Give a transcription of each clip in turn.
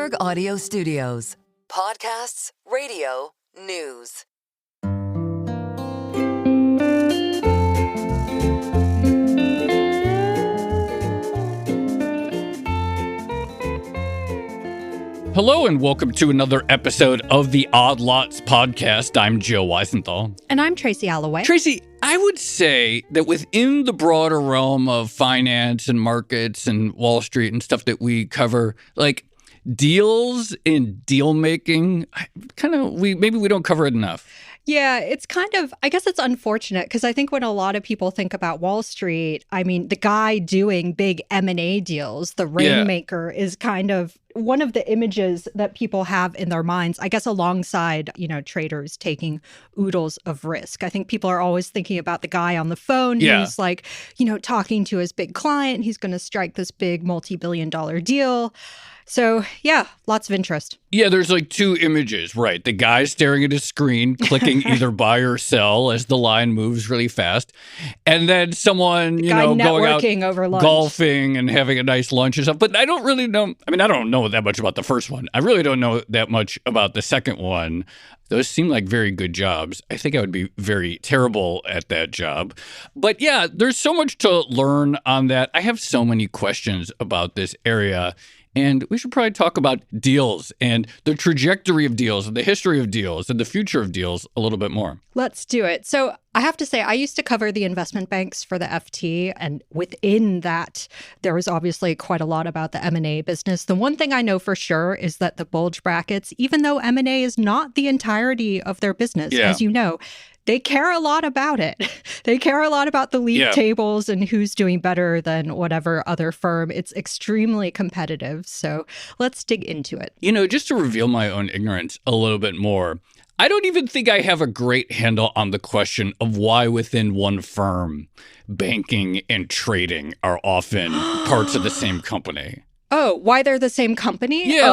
Bloomberg Audio Studios. Podcasts, radio, news. Hello and welcome to another episode of the Odd Lots podcast. I'm Joe Weisenthal. And I'm Tracy Alloway. Tracy, I would say that within the broader realm of finance and markets and Wall Street and stuff that we cover, like deals and deal making, maybe we don't cover it enough. Yeah, it's kind of, I guess it's unfortunate because I think when a lot of people think about Wall Street, I mean, the guy doing big M&A deals, the rainmaker, is kind of one of the images that people have in their minds, I guess, alongside, traders taking oodles of risk. I think people are always thinking about the guy on the phone who's like, talking to his big client. He's going to strike this big multi-billion-dollar deal. So, yeah, lots of interest. Yeah, there's like two images, right? The guy staring at his screen, clicking either buy or sell as the line moves really fast. And then someone, going out over lunch, golfing and having a nice lunch and stuff. But I don't really know. I mean, I don't know that much about the first one. I really don't know that much about the second one. Those seem like very good jobs. I think I would be very terrible at that job. But yeah, there's so much to learn on that. I have so many questions about this area. And we should probably talk about deals and the trajectory of deals and the history of deals and the future of deals a little bit more. Let's do it. So I have to say, I used to cover the investment banks for the FT. And within that, there was obviously quite a lot about the M&A business. The one thing I know for sure is that the bulge brackets, even though M&A is not the entirety of their business, as you know, they care a lot about it. They care a lot about the league tables and who's doing better than whatever other firm. It's extremely competitive. So let's dig into it. Just to reveal my own ignorance a little bit more, I don't even think I have a great handle on the question of why within one firm, banking and trading are often parts of the same company. Oh, why they're the same company? Yeah,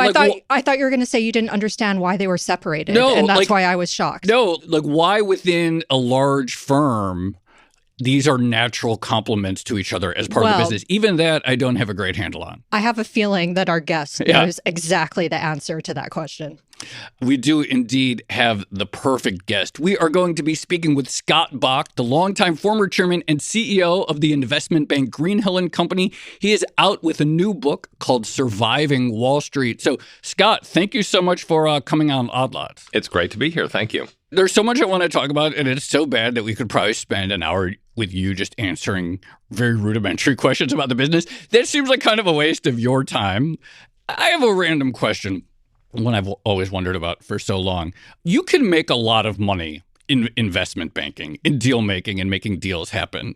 I thought you were going to say you didn't understand why they were separated. No, and that's why I was shocked. No, why within a large firm, these are natural complements to each other as part of the business. Even that, I don't have a great handle on. I have a feeling that our guest knows exactly the answer to that question. We do indeed have the perfect guest. We are going to be speaking with Scott Bok, the longtime former chairman and CEO of the investment bank Greenhill Co. He is out with a new book called Surviving Wall Street. So, Scott, thank you so much for coming on Odd Lots. It's great to be here. Thank you. There's so much I want to talk about, and it's so bad that we could probably spend an hour with you just answering very rudimentary questions about the business. That seems like kind of a waste of your time. I have a random question, one I've always wondered about for so long. You can make a lot of money in investment banking, in deal making, and making deals happen.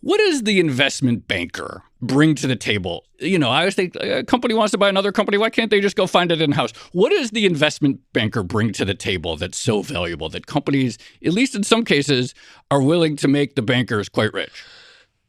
What does the investment banker bring to the table? I always think a company wants to buy another company. Why can't they just go find it in-house? What does the investment banker bring to the table that's so valuable that companies, at least in some cases, are willing to make the bankers quite rich?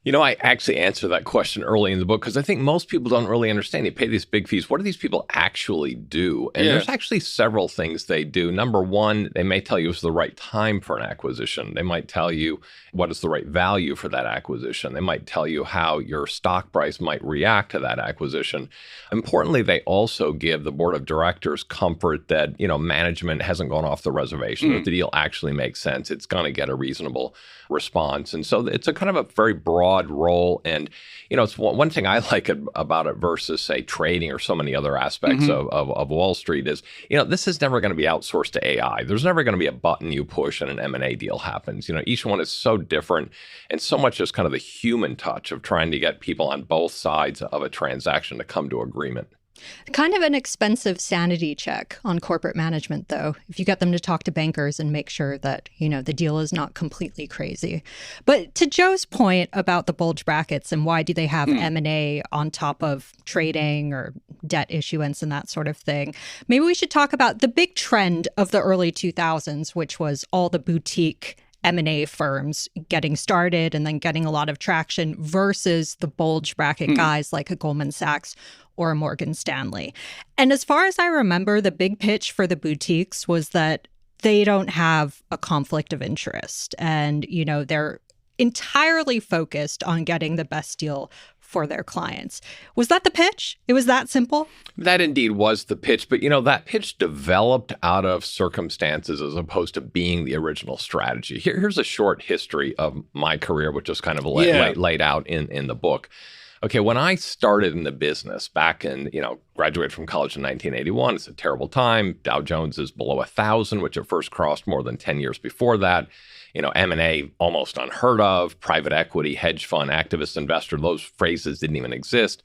I actually answer that question early in the book because I think most people don't really understand. They pay these big fees. What do these people actually do? And there's actually several things they do. Number one, they may tell you it's the right time for an acquisition. They might tell you what is the right value for that acquisition. They might tell you how your stock price might react to that acquisition. Importantly, they also give the board of directors comfort that, management hasn't gone off the reservation, that the deal actually makes sense. It's going to get a reasonable response. And so it's a kind of a very broad role. And, it's one thing I like about it versus, say, trading or so many other aspects of Wall Street is, this is never going to be outsourced to AI. There's never going to be a button you push and an M&A deal happens. Each one is so different and so much just kind of the human touch of trying to get people on both sides of a transaction to come to agreement. Kind of an expensive sanity check on corporate management, though, if you get them to talk to bankers and make sure that, the deal is not completely crazy. But to Joe's point about the bulge brackets and why do they have M&A on top of trading or debt issuance and that sort of thing, maybe we should talk about the big trend of the early 2000s, which was all the boutique M&A firms getting started and then getting a lot of traction versus the bulge bracket guys like a Goldman Sachs or a Morgan Stanley. And as far as I remember, the big pitch for the boutiques was that they don't have a conflict of interest and, they're entirely focused on getting the best deal for their clients. Was that the pitch? It was that simple? That indeed was the pitch. But, that pitch developed out of circumstances as opposed to being the original strategy. Here's a short history of my career, which is kind of laid out in the book. Okay, when I started in the business back in, graduated from college in 1981, it's a terrible time. Dow Jones is below 1,000, which it first crossed more than 10 years before that. M&A almost unheard of, private equity, hedge fund, activist investor, those phrases didn't even exist.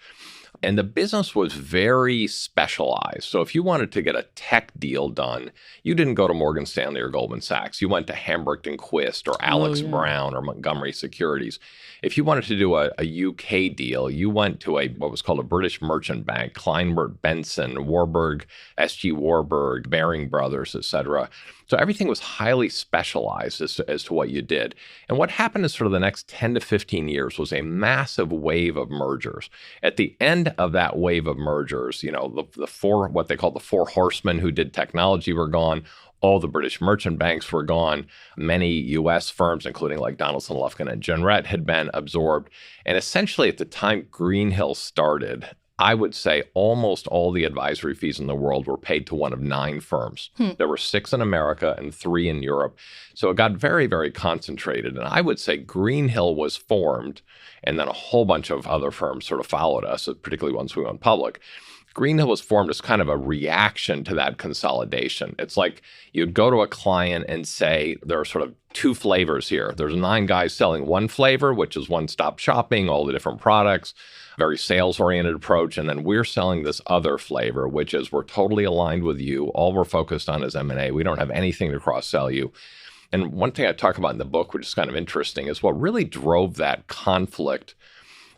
And the business was very specialized. So if you wanted to get a tech deal done, you didn't go to Morgan Stanley or Goldman Sachs. You went to Hambrecht and Quist or Alex Brown or Montgomery Securities. If you wanted to do a UK deal, you went to what was called a British merchant bank, Kleinwort Benson, Warburg, SG Warburg, Baring Brothers, et cetera. So everything was highly specialized as to what you did. And what happened in sort of the next 10 to 15 years was a massive wave of mergers. At the end of that wave of mergers, the four, what they call the four horsemen who did technology were gone. All the British merchant banks were gone. Many U.S. firms, including like Donaldson, Lufkin, and Jenrette, had been absorbed. And essentially, at the time Greenhill started, I would say almost all the advisory fees in the world were paid to one of 9 firms. There were 6 in America and 3 in Europe. So it got very, very concentrated. And I would say Greenhill was formed, and then a whole bunch of other firms sort of followed us, particularly once we went public. Greenhill was formed as kind of a reaction to that consolidation. It's like you'd go to a client and say, there are sort of 2 flavors here. There's 9 guys selling one flavor, which is one-stop shopping, all the different products, very sales-oriented approach. And then we're selling this other flavor, which is we're totally aligned with you. All we're focused on is M&A. We don't have anything to cross-sell you. And one thing I talk about in the book, which is kind of interesting, is what really drove that conflict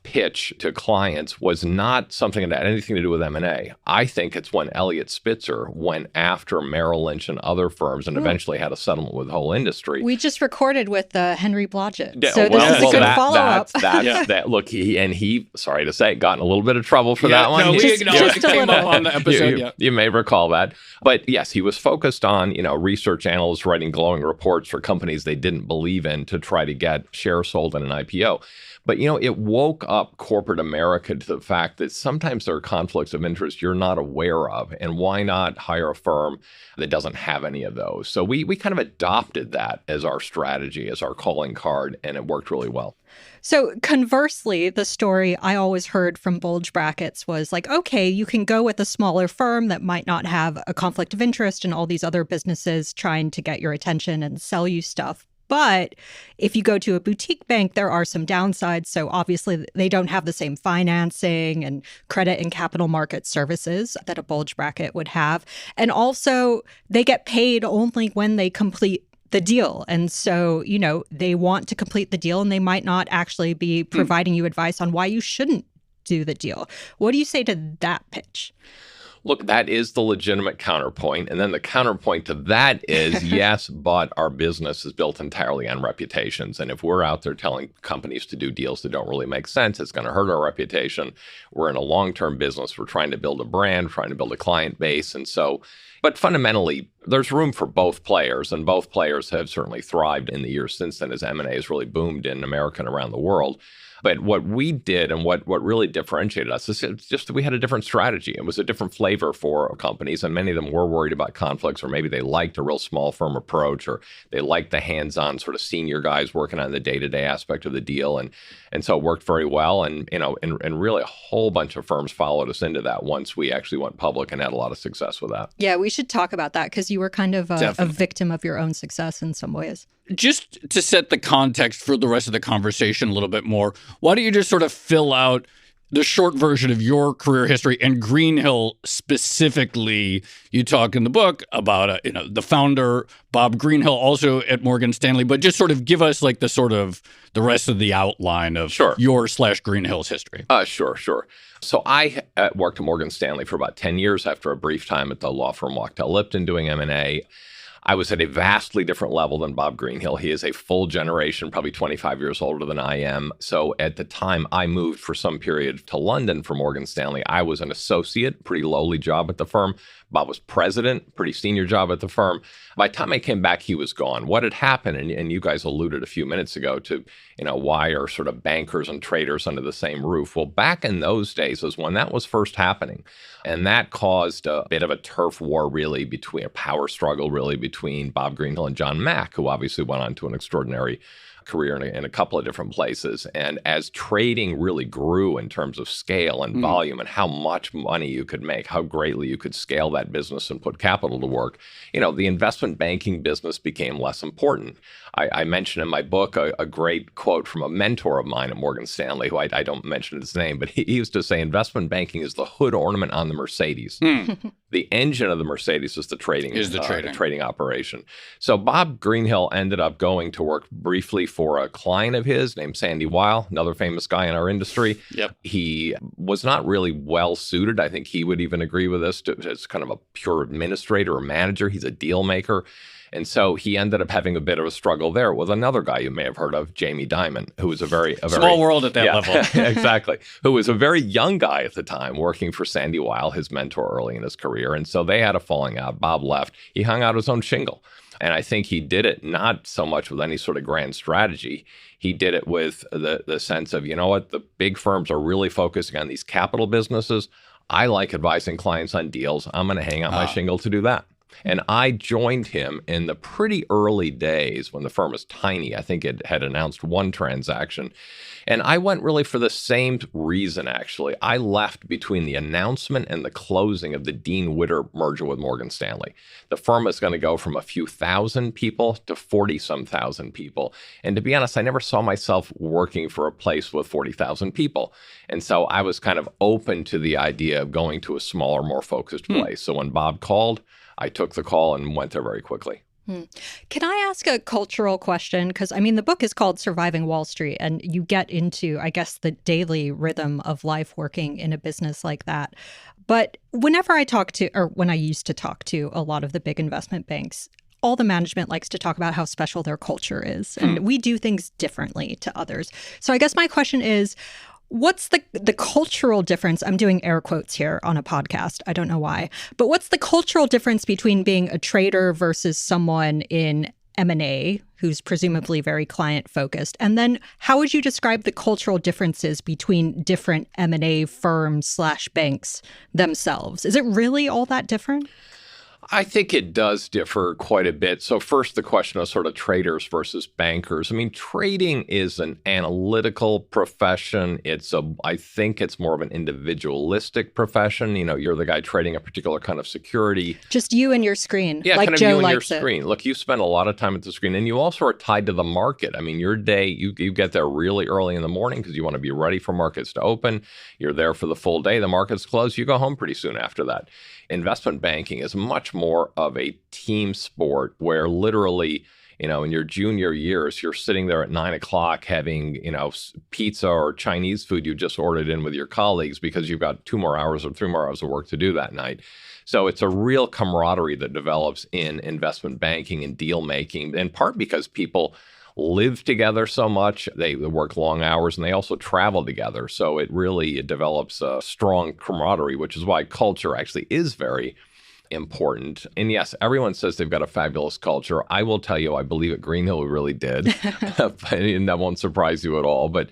pitch to clients was not something that had anything to do with M&A. I think it's when Elliott Spitzer went after Merrill Lynch and other firms and eventually had a settlement with the whole industry. We just recorded with Henry Blodgett. So this is a good follow-up. Look, he, sorry to say, got in a little bit of trouble for that one. No, we acknowledged it came up on the episode. You may recall that. But yes, he was focused on, research analysts writing glowing reports for companies they didn't believe in to try to get shares sold in an IPO. But, it woke up corporate America to the fact that sometimes there are conflicts of interest you're not aware of. And why not hire a firm that doesn't have any of those? So we kind of adopted that as our strategy, as our calling card, and it worked really well. So conversely, the story I always heard from bulge brackets was like, okay, you can go with a smaller firm that might not have a conflict of interest and all these other businesses trying to get your attention and sell you stuff. But if you go to a boutique bank, there are some downsides. So obviously, they don't have the same financing and credit and capital market services that a bulge bracket would have. And also, they get paid only when they complete the deal. And so, they want to complete the deal and they might not actually be providing you advice on why you shouldn't do the deal. What do you say to that pitch? Look, that is the legitimate counterpoint. And then the counterpoint to that is, yes, but our business is built entirely on reputations. And if we're out there telling companies to do deals that don't really make sense, it's going to hurt our reputation. We're in a long-term business. We're trying to build a brand, trying to build a client base. And so, but fundamentally, there's room for both players. And both players have certainly thrived in the years since then as M&A has really boomed in America and around the world. But what we did and what really differentiated us is just that we had a different strategy. It was a different flavor for companies, and many of them were worried about conflicts, or maybe they liked a real small firm approach, or they liked the hands-on sort of senior guys working on the day-to-day aspect of the deal. And so it worked very well. And, and really a whole bunch of firms followed us into that once we actually went public and had a lot of success with that. Yeah, we should talk about that because you were kind of a victim of your own success in some ways. Just to set the context for the rest of the conversation a little bit more, why don't you just sort of fill out the short version of your career history and Greenhill specifically? You talk in the book about the founder, Bob Greenhill, also at Morgan Stanley, but just sort of give us like the rest of the outline of your / Greenhill's history. Sure. So I worked at Morgan Stanley for about 10 years after a brief time at the law firm Wachtell Lipton doing M&A. I was at a vastly different level than Bob Greenhill. He is a full generation, probably 25 years older than I am. So at the time I moved for some period to London for Morgan Stanley, I was an associate, pretty lowly job at the firm. Bob was president, pretty senior job at the firm. By the time I came back, he was gone. What had happened, and you guys alluded a few minutes ago to, why are sort of bankers and traders under the same roof? Well, back in those days was when that was first happening. And that caused a bit of a turf war, really, a power struggle, really, between Bob Greenhill and John Mack, who obviously went on to an extraordinary career in a couple of different places. And as trading really grew in terms of scale and volume and how much money you could make, how greatly you could scale that business and put capital to work, the investment banking business became less important. I mentioned in my book a great quote from a mentor of mine at Morgan Stanley, who I don't mention his name, but he used to say investment banking is the hood ornament on the Mercedes. The engine of the Mercedes is the trading operation. So Bob Greenhill ended up going to work briefly for a client of his named Sandy Weil, another famous guy in our industry. Yep. He was not really well suited. I think he would even agree with this. As kind of a pure administrator or manager. He's a deal maker. And so he ended up having a bit of a struggle there with another guy you may have heard of, Jamie Dimon, who was a very small world at that level. Exactly. Who was a very young guy at the time working for Sandy Weil, his mentor early in his career. And so they had a falling out. Bob left. He hung out his own shingle. And I think he did it not so much with any sort of grand strategy. He did it with the sense of, the big firms are really focusing on these capital businesses. I like advising clients on deals. I'm going to hang out my shingle to do that. And I joined him in the pretty early days when the firm was tiny. I think it had announced one transaction. And I went really for the same reason, actually. I left between the announcement and the closing of the Dean Witter merger with Morgan Stanley. The firm is going to go from a few thousand people to 40-some thousand people. And to be honest, I never saw myself working for a place with 40,000 people. And so I was kind of open to the idea of going to a smaller, more focused place. So when Bob called, I took the call and went there very quickly. Can I ask a cultural question? Because, the book is called Surviving Wall Street, and you get into, I guess, the daily rhythm of life working in a business like that. But whenever I talk to, or when I used to talk to a lot of the big investment banks, all the management likes to talk about how special their culture is. And we do things differently to others. So I guess my question is, what's the cultural difference? I'm doing air quotes here on a podcast. I don't know why. But what's the cultural difference between being a trader versus someone in M&A who's presumably very client focused? And then how would you describe the cultural differences between different M&A firms / banks themselves? Is it really all that different? I think it does differ quite a bit. So first, the question of sort of traders versus bankers. Trading is an analytical profession. I think it's more of an individualistic profession. You're the guy trading a particular kind of security. Just you and your screen. Yeah, like kind of Joe you and likes your screen. Look, you spend a lot of time at the screen, and you also are tied to the market. Your day, you get there really early in the morning because you want to be ready for markets to open. You're there for the full day. The markets close. You go home pretty soon after that. Investment banking is much more of a team sport where literally, in your junior years, you're sitting there at 9 o'clock having, pizza or Chinese food you just ordered in with your colleagues because you've got 2 more hours or 3 more hours of work to do that night. So it's a real camaraderie that develops in investment banking and deal making, in part because people live together so much. They work long hours and they also travel together. So it develops a strong camaraderie, which is why culture actually is very important. And yes, everyone says they've got a fabulous culture. I will tell you, I believe at Greenhill we really did. And that won't surprise you at all. But,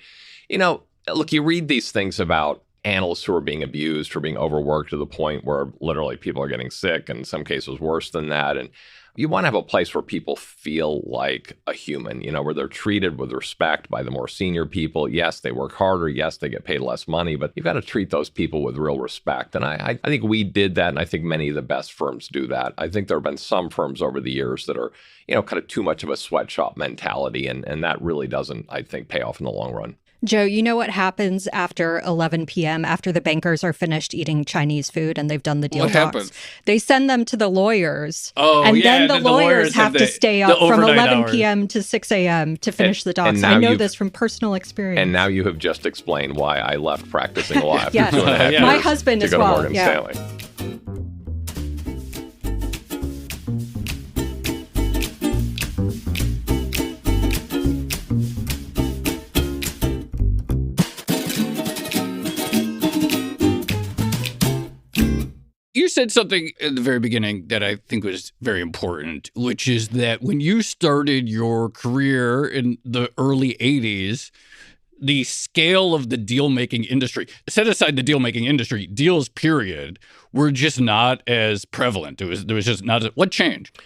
look, you read these things about analysts who are being abused or being overworked to the point where literally people are getting sick, and in some cases worse than that. And you want to have a place where people feel like a human, where they're treated with respect by the more senior people. Yes, they work harder. Yes, they get paid less money, but you've got to treat those people with real respect. And I think we did that, and I think many of the best firms do that. I think there have been some firms over the years that are, kind of too much of a sweatshop mentality, and that really doesn't, I think, pay off in the long run. Joe, you know what happens after 11 p.m., after the bankers are finished eating Chinese food and they've done the deal talks? What happens? They send them to the lawyers. Then the lawyers have to stay up from 11 p.m. to 6 a.m. to finish the docs. I know this from personal experience. And now you have just explained why I left practicing law after yes. 2.5 years My husband to as go well. to Morgan Stanley. You said something at the very beginning that I think was very important, which is that when you started your career in the early 80s, the scale of the deal-making industry, set aside the deal-making industry, deals, period, were just not as prevalent. There was just not. What changed?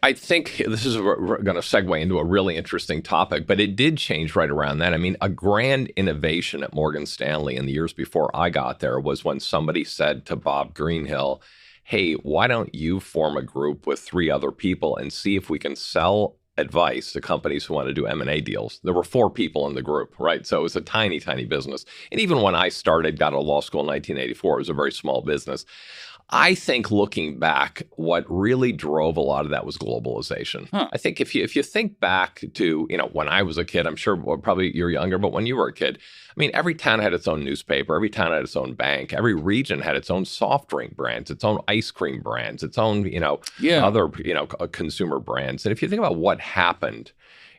I think this is going to segue into a really interesting topic, but it did change right around that. I mean, a grand innovation at Morgan Stanley in the years before I got there was when somebody said to Bob Greenhill, hey, why don't you form a group with 3 other people and see if we can sell advice to companies who want to do M&A deals. There were 4 people in the group, right? So it was a tiny, tiny business. And even when I started, got out of law school in 1984, it was a very small business. I think looking back, what really drove a lot of that was globalization. I think if you think back to, when I was a kid, I'm sure probably you're younger, but when you were a kid, I mean, every town had its own newspaper, every town had its own bank, every region had its own soft drink brands, its own ice cream brands, its own, other, consumer brands. And if you think about what happened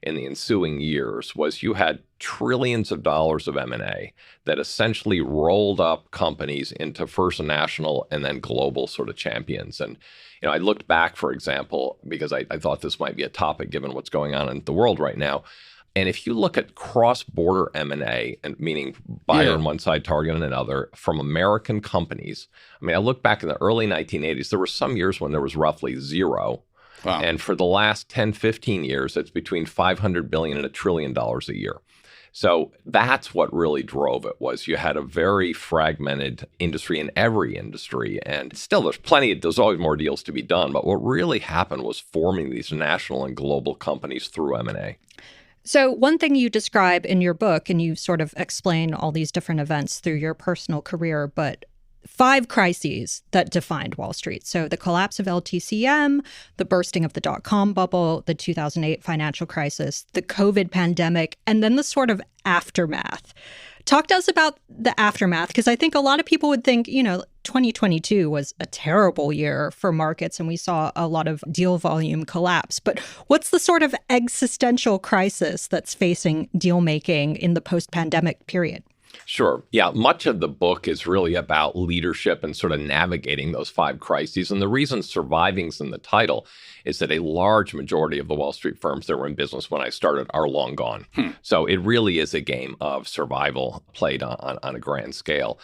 in the ensuing years was you had trillions of dollars of M&A that essentially rolled up companies into first national and then global sort of champions. And, I looked back, for example, because I thought this might be a topic given what's going on in the world right now. And if you look at cross-border M&A, and meaning buyer on one side, target on another, from American companies, I mean, I look back in the early 1980s, there were some years when there was roughly zero. Wow. And for the last 10, 15 years, it's between $500 billion and $1 trillion a year. So that's what really drove it, was you had a very fragmented industry in every industry. And still, there's always more deals to be done. But what really happened was forming these national and global companies through M&A. So one thing you describe in your book, and you sort of explain all these different events through your personal career, but 5 crises that defined Wall Street. So the collapse of LTCM, the bursting of the dot-com bubble, the 2008 financial crisis, the COVID pandemic, and then the sort of aftermath. Talk to us about the aftermath, because I think a lot of people would think, 2022 was a terrible year for markets and we saw a lot of deal volume collapse. But what's the sort of existential crisis that's facing deal making in the post-pandemic period? Sure. Yeah, much of the book is really about leadership and sort of navigating those 5 crises. And the reason surviving's in the title is that a large majority of the Wall Street firms that were in business when I started are long gone. So it really is a game of survival played on a grand scale.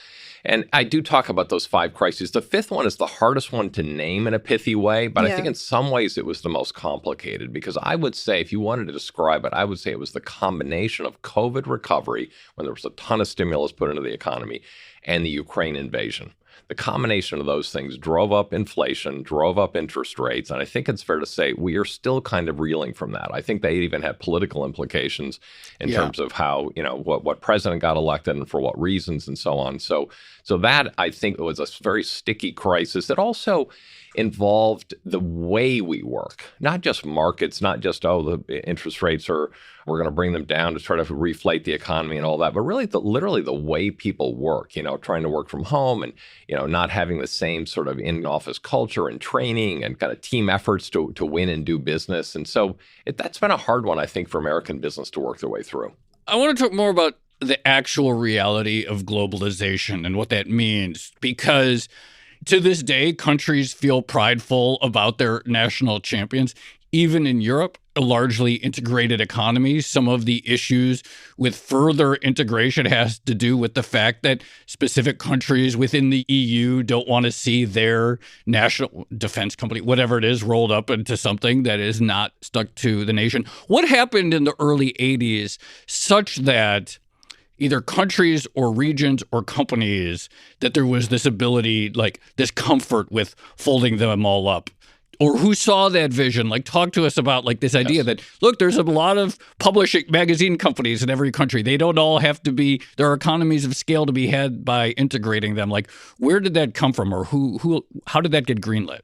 And I do talk about those 5 crises. The 5th one is the hardest one to name in a pithy way, but I think in some ways it was the most complicated, because I would say, if you wanted to describe it, I would say it was the combination of COVID recovery, when there was a ton of stimulus put into the economy, and the Ukraine invasion. The combination of those things drove up inflation, drove up interest rates, and I think it's fair to say we are still kind of reeling from that. I think they even had political implications in terms of how, what president got elected and for what reasons and so on. So that, I think, was a very sticky crisis that also involved the way we work, not just markets, not just, the interest rates we're going to bring them down to try to reflate the economy and all that, but really literally the way people work, trying to work from home and, not having the same sort of in-office culture and training and kind of team efforts to win and do business. And so that's been a hard one, I think, for American business to work their way through. I want to talk more about the actual reality of globalization and what that means, because to this day, countries feel prideful about their national champions. Even in Europe, a largely integrated economy, some of the issues with further integration has to do with the fact that specific countries within the EU don't want to see their national defense company, whatever it is, rolled up into something that is not stuck to the nation. What happened in the early 80s such that either countries or regions or companies, that there was this ability, like this comfort with folding them all up? Or who saw that vision? Like, talk to us about this idea that, look, there's a lot of publishing magazine companies in every country. They don't all have to be, there are economies of scale to be had by integrating them. Like, where did that come from, or how did that get greenlit?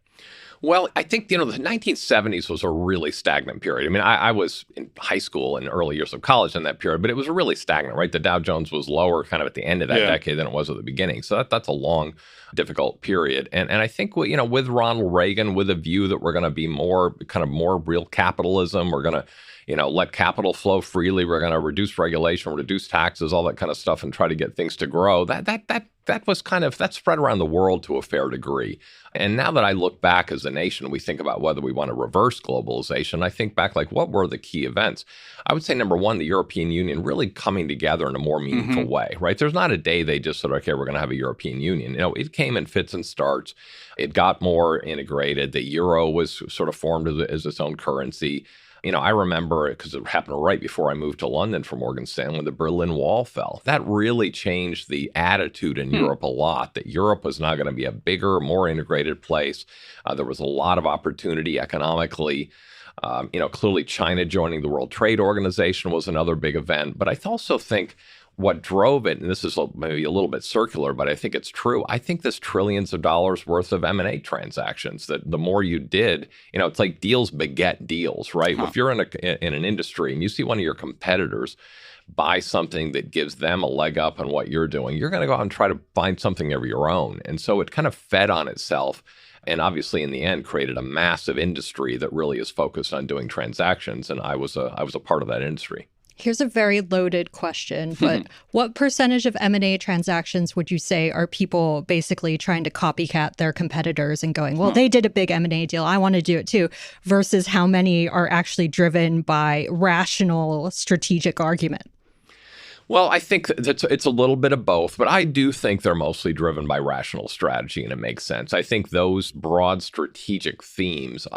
Well, I think, the 1970s was a really stagnant period. I mean, I was in high school and early years of college in that period, but it was really stagnant, right? The Dow Jones was lower kind of at the end of that decade than it was at the beginning. So that's a long, difficult period. And I think, with Ronald Reagan, with a view that we're going to be more real capitalism, we're going to let capital flow freely. We're going to reduce regulation, reduce taxes, all that kind of stuff, and try to get things to grow. That that spread around the world to a fair degree. And now that I look back as a nation, we think about whether we want to reverse globalization. I think back, like, what were the key events? I would say, number one, the European Union really coming together in a more meaningful way, right? There's not a day they just said, okay, we're going to have a European Union. It came in fits and starts. It got more integrated. The euro was sort of formed as its own currency. I remember, because it happened right before I moved to London from Morgan Stanley, when the Berlin Wall fell. That really changed the attitude in Europe a lot, that Europe was now going to be a bigger, more integrated place. There was a lot of opportunity economically. Clearly China joining the World Trade Organization was another big event. But I also think what drove it, and this is maybe a little bit circular, but I think it's true. I think this trillions of dollars worth of M&A transactions, that the more you did, it's like deals beget deals, right? If you're in an industry and you see one of your competitors buy something that gives them a leg up on what you're doing, you're going to go out and try to find something of your own. And so it kind of fed on itself. And obviously, in the end, created a massive industry that really is focused on doing transactions. And I was a part of that industry. Here's a very loaded question, but what percentage of M&A transactions would you say are people basically trying to copycat their competitors and going, well, they did a big M&A deal, I want to do it too, versus how many are actually driven by rational strategic argument? Well, I think it's a little bit of both, but I do think they're mostly driven by rational strategy, and it makes sense. I think those broad strategic themes,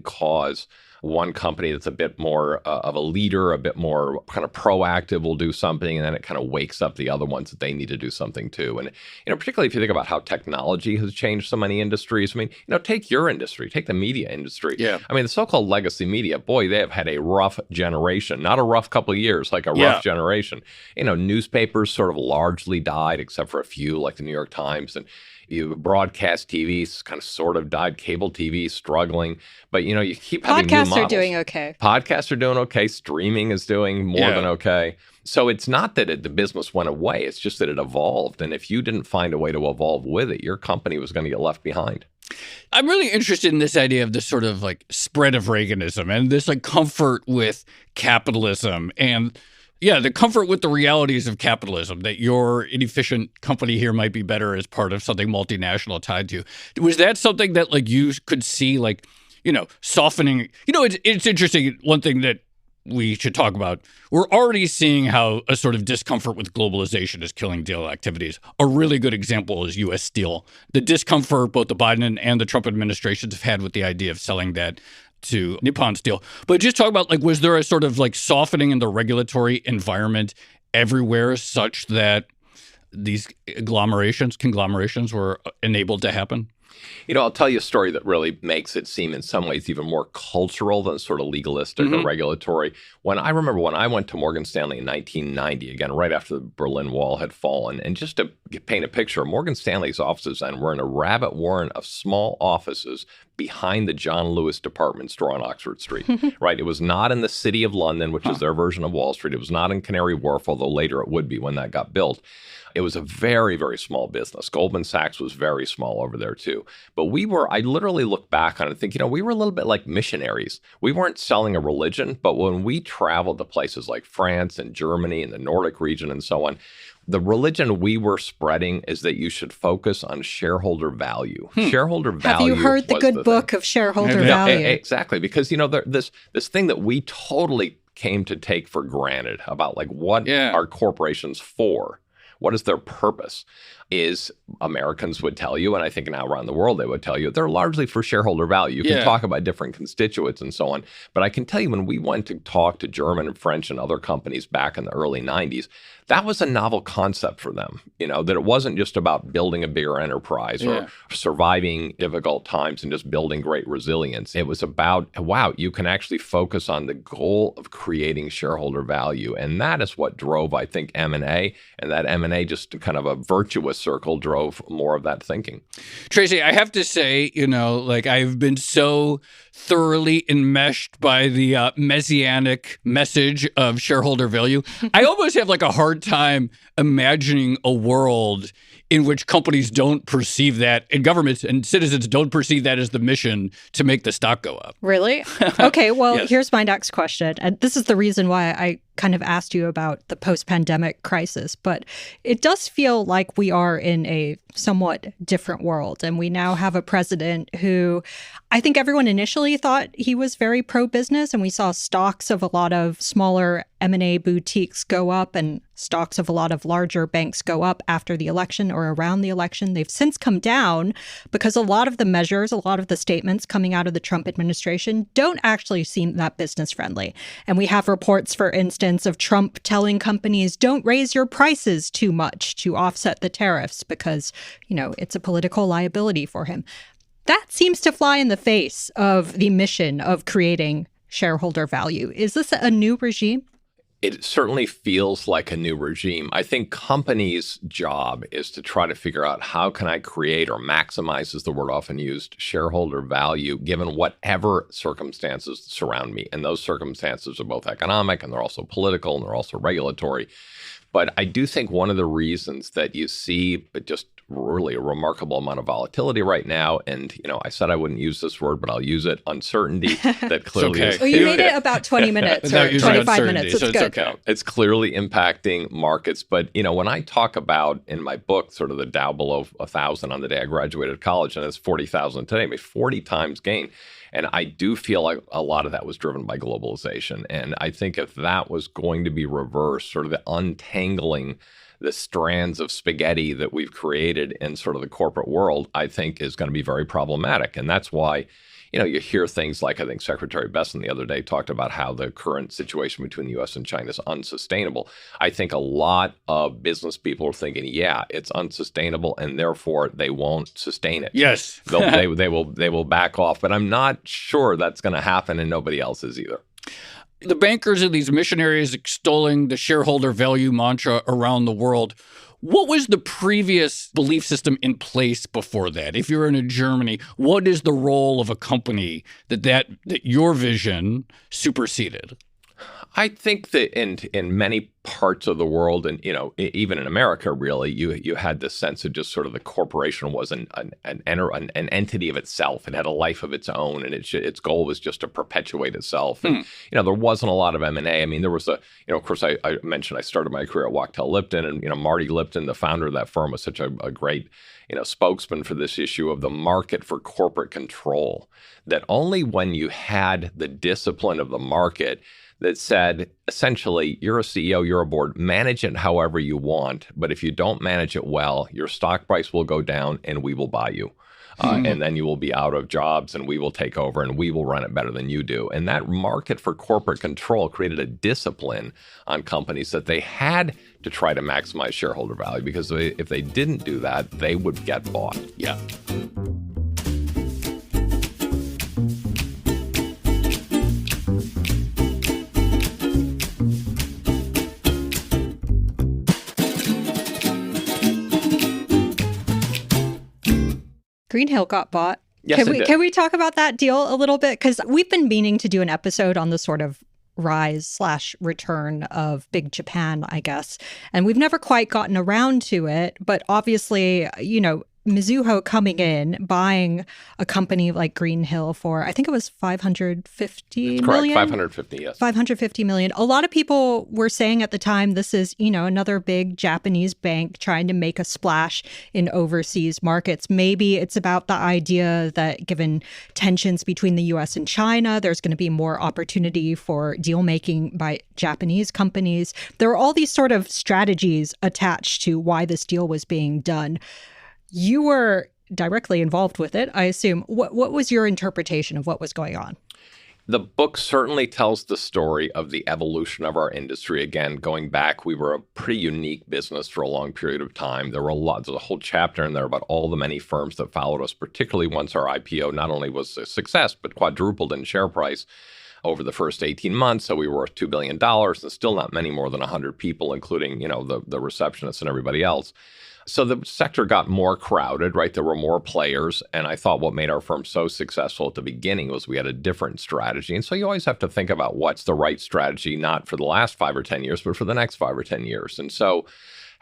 cause one company that's a bit more of a leader, a bit more kind of proactive, will do something, and then it kind of wakes up the other ones that they need to do something too. And, particularly if you think about how technology has changed so many industries. Take your industry, take the media industry. Yeah. The so-called legacy media, boy, they have had a rough generation, not a rough couple of years, like a rough generation. Newspapers sort of largely died, except for a few, like the New York Times, and broadcast TV kind of sort of died. Cable TV struggling, but you keep having new models. Podcasts are doing okay. Podcasts are doing okay. Streaming is doing more than okay. So it's not that the business went away. It's just that it evolved. And if you didn't find a way to evolve with it, your company was going to get left behind. I'm really interested in this idea of this sort of like spread of Reaganism and this like comfort with capitalism and the comfort with the realities of capitalism, that your inefficient company here might be better as part of something multinational tied to you. Was that something that like you could see like, softening? It's interesting. One thing that we should talk about, we're already seeing how a sort of discomfort with globalization is killing deal activities. A really good example is U.S. Steel. The discomfort both the Biden and the Trump administrations have had with the idea of selling that to Nippon Steel. But just talk about, like, was there a sort of like softening in the regulatory environment everywhere such that these conglomerations were enabled to happen? I'll tell you a story that really makes it seem in some ways even more cultural than sort of legalistic or regulatory. I remember when I went to Morgan Stanley in 1990, again, right after the Berlin Wall had fallen, and just to paint a picture, Morgan Stanley's offices then were in a rabbit warren of small offices behind the John Lewis department store on Oxford Street, right? It was not in the city of London, which is their version of Wall Street. It was not in Canary Wharf, although later it would be when that got built. It was a very, very small business. Goldman Sachs was very small over there too. But I literally look back on it and think, we were a little bit like missionaries. We weren't selling a religion, but when we traveled to places like France and Germany and the Nordic region and so on, the religion we were spreading is that you should focus on shareholder value. Shareholder value. Have you heard the good book of shareholder value? Exactly. Because, this thing that we totally came to take for granted about like what are corporations for? What is their purpose? Is Americans would tell you, and I think now around the world they would tell you, they're largely for shareholder value. You can talk about different constituents and so on. But I can tell you when we went to talk to German and French and other companies back in the early 90s, that was a novel concept for them, that it wasn't just about building a bigger enterprise or surviving difficult times and just building great resilience. It was about, wow, you can actually focus on the goal of creating shareholder value. And that is what drove, I think, M&A, and that M&A just kind of a virtuous circle drove more of that thinking. Tracy, I have to say, I've been so thoroughly enmeshed by the messianic message of shareholder value. I almost have like a hard time imagining a world in which companies don't perceive that, and governments and citizens don't perceive that as the mission to make the stock go up. Really? Okay, well, here's my next question. And this is the reason why I kind of asked you about the post-pandemic crisis, but it does feel like we are in a somewhat different world. And we now have a president who I think everyone initially thought he was very pro-business, and we saw stocks of a lot of smaller M&A boutiques go up and stocks of a lot of larger banks go up after the election or around the election. They've since come down because a lot of the measures, a lot of the statements coming out of the Trump administration don't actually seem that business friendly. And we have reports, for instance, of Trump telling companies, don't raise your prices too much to offset the tariffs because, it's a political liability for him. That seems to fly in the face of the mission of creating shareholder value. Is this a new regime? It certainly feels like a new regime. I think companies' job is to try to figure out how can I create or maximize, is the word often used, shareholder value given whatever circumstances surround me. And those circumstances are both economic and they're also political and they're also regulatory. But I do think one of the reasons that you see just really a remarkable amount of volatility right now, and I said I wouldn't use this word, but I'll use it, uncertainty, that clearly okay. is. Well, you made it about 20 minutes or 25 minutes. So it's good. okay. It's clearly impacting markets. But, when I talk about in my book, sort of the Dow below 1,000 on the day I graduated college, and it's 40,000 today, I made 40 times gain. And I do feel like a lot of that was driven by globalization. And I think if that was going to be reversed, sort of the untangling the strands of spaghetti that we've created in sort of the corporate world, I think is going to be very problematic. And that's why, you hear things like, I think Secretary Besson the other day talked about how the current situation between the U.S. and China is unsustainable. I think a lot of business people are thinking, yeah, it's unsustainable, and therefore they won't sustain it. Yes. they will back off. But I'm not sure that's going to happen, and nobody else is either. The bankers and these missionaries extolling the shareholder value mantra around the world. What was the previous belief system in place before that? If you're in Germany, what is the role of a company that your vision superseded? I think that in many parts of the world, and even in America, really, you had this sense of just sort of the corporation was an entity of itself. It had a life of its own, and its goal was just to perpetuate itself. And there wasn't a lot of M&A. I mean, there was of course, I mentioned I started my career at Wachtell Lipton, and Marty Lipton, the founder of that firm, was such a great spokesman for this issue of the market for corporate control. That only when you had the discipline of the market that said, essentially, you're a CEO, you're a board, manage it however you want. But if you don't manage it well, your stock price will go down and we will buy you. And then you will be out of jobs and we will take over and we will run it better than you do. And that market for corporate control created a discipline on companies that they had to try to maximize shareholder value, because if they didn't do that, they would get bought. Yeah. Greenhill got bought. Yes, Can we talk about that deal a little bit? Because we've been meaning to do an episode on the sort of rise/return of Big Japan, I guess. And we've never quite gotten around to it. But obviously, Mizuho coming in, buying a company like Greenhill for, I think it was $550 million. Correct, 550, yes. 550 million. A lot of people were saying at the time, this is, another big Japanese bank trying to make a splash in overseas markets. Maybe it's about the idea that given tensions between the US and China, there's going to be more opportunity for deal making by Japanese companies. There are all these sort of strategies attached to why this deal was being done. You were directly involved with it, I assume. What was your interpretation of what was going on? The book certainly tells the story of the evolution of our industry. Again, going back, we were a pretty unique business for a long period of time. There's a whole chapter in there about all the many firms that followed us, particularly once our IPO not only was a success, but quadrupled in share price over the first 18 months. So we were worth $2 billion and still not many more than 100 people, including, the receptionists and everybody else. So the sector got more crowded, right? There were more players. And I thought what made our firm so successful at the beginning was we had a different strategy. And so you always have to think about what's the right strategy, not for the last 5 or 10 years, but for the next 5 or 10 years. And so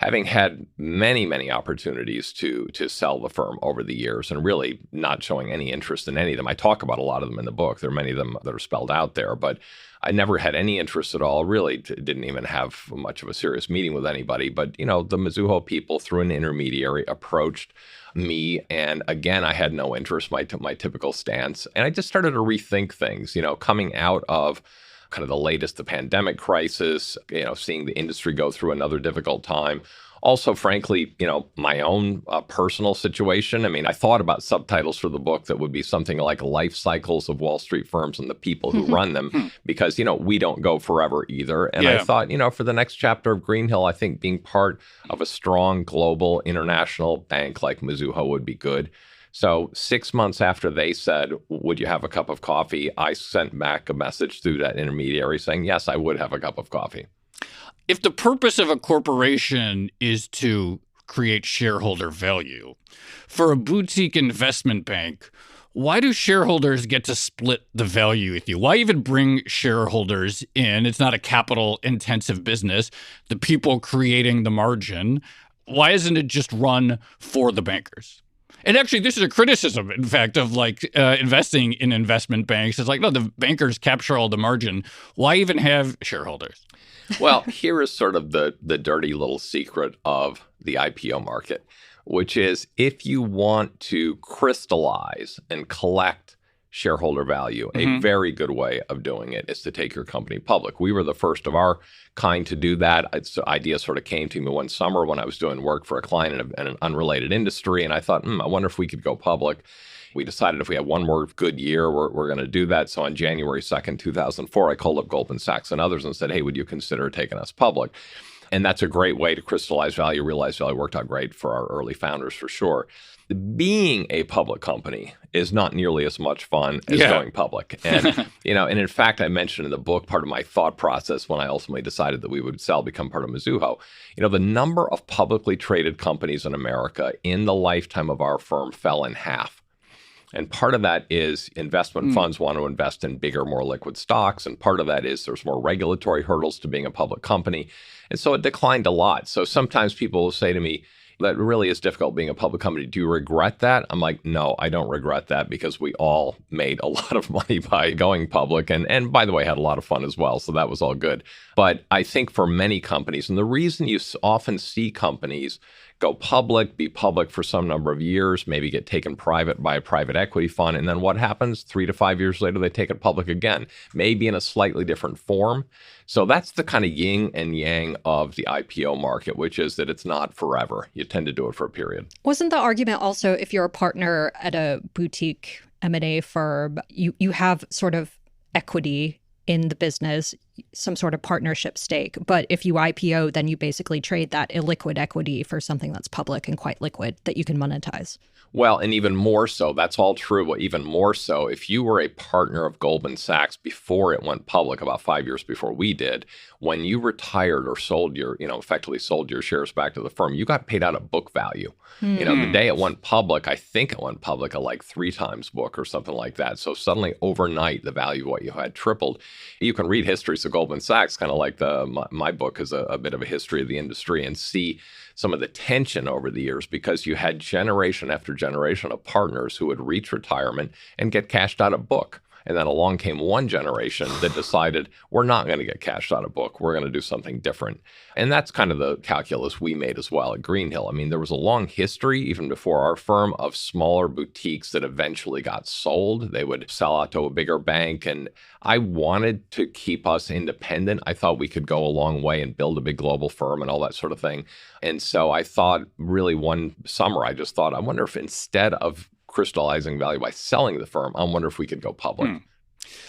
having had many, many opportunities to sell the firm over the years and really not showing any interest in any of them. I talk about a lot of them in the book. There are many of them that are spelled out there, but I never had any interest at all, really didn't even have much of a serious meeting with anybody. But, the Mizuho people, through an intermediary, approached me. And again, I had no interest, my typical stance. And I just started to rethink things, coming out of kind of the latest, the pandemic crisis, seeing the industry go through another difficult time. Also, frankly, my own personal situation. I mean, I thought about subtitles for the book that would be something like Life Cycles of Wall Street Firms and the People Who Run Them, because, we don't go forever either. And I thought, for the next chapter of Greenhill, I think being part of a strong global international bank like Mizuho would be good. So 6 months after they said, would you have a cup of coffee? I sent back a message through that intermediary saying, yes, I would have a cup of coffee. If the purpose of a corporation is to create shareholder value, for a boutique investment bank, why do shareholders get to split the value with you? Why even bring shareholders in? It's not a capital-intensive business. The people creating the margin, why isn't it just run for the bankers? And actually, this is a criticism, in fact, of investing in investment banks. It's like, no, the bankers capture all the margin. Why even have shareholders? Well, here is sort of the dirty little secret of the IPO market, which is if you want to crystallize and collect shareholder value, a very good way of doing it is to take your company public. We were the first of our kind to do that. The idea sort of came to me one summer when I was doing work for a client in an unrelated industry, and I thought, I wonder if we could go public. We decided if we had one more good year, we're going to do that. So on January 2nd, 2004, I called up Goldman Sachs and others and said, hey, would you consider taking us public? And that's a great way to crystallize value, realize value. Worked out great for our early founders for sure. Being a public company is not nearly as much fun as going public. And, and in fact, I mentioned in the book, part of my thought process when I ultimately decided that we would become part of Mizuho, the number of publicly traded companies in America in the lifetime of our firm fell in half. And part of that is investment funds want to invest in bigger, more liquid stocks. And part of that is there's more regulatory hurdles to being a public company. And so it declined a lot. So sometimes people will say to me, that really is difficult being a public company. Do you regret that? I'm like, no, I don't regret that because we all made a lot of money by going public. And by the way, had a lot of fun as well. So that was all good. But I think for many companies, and the reason you often see companies go public, be public for some number of years, maybe get taken private by a private equity fund. And then what happens? 3 to 5 years later, they take it public again, maybe in a slightly different form. So that's the kind of yin and yang of the IPO market, which is that it's not forever. You tend to do it for a period. Wasn't the argument also if you're a partner at a boutique M&A firm, you have sort of equity in the business, some sort of partnership stake. But if you IPO, then you basically trade that illiquid equity for something that's public and quite liquid that you can monetize. Well, and even more so, that's all true. But even more so, if you were a partner of Goldman Sachs before it went public, about 5 years before we did, when you retired or sold effectively sold your shares back to the firm, you got paid out at book value. The day it went public, I think it went public at like 3 times book or something like that. So suddenly overnight, the value of what you had tripled. You can read histories of Goldman Sachs, kind of like my book is a bit of a history of the industry, and see some of the tension over the years because you had generation after generation of partners who would reach retirement and get cashed out of book. And then along came one generation that decided, we're not going to get cashed out of book. We're going to do something different. And that's kind of the calculus we made as well at Greenhill. I mean, there was a long history, even before our firm, of smaller boutiques that eventually got sold. They would sell out to a bigger bank. And I wanted to keep us independent. I thought we could go a long way and build a big global firm and all that sort of thing. And so I thought, really one summer, I just thought, I wonder if instead of crystallizing value by selling the firm, I wonder if we could go public.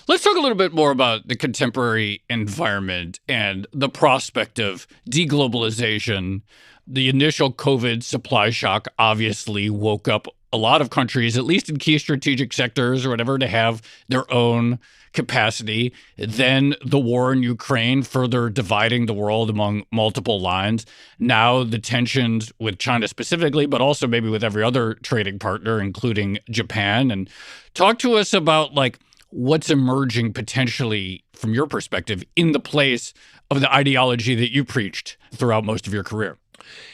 Let's talk a little bit more about the contemporary environment and the prospect of deglobalization. The initial COVID supply shock obviously woke up a lot of countries, at least in key strategic sectors or whatever, to have their own capacity. Then the war in Ukraine further dividing the world among multiple lines. Now the tensions with China specifically, but also maybe with every other trading partner, including Japan. And talk to us about what's emerging potentially from your perspective in the place of the ideology that you preached throughout most of your career.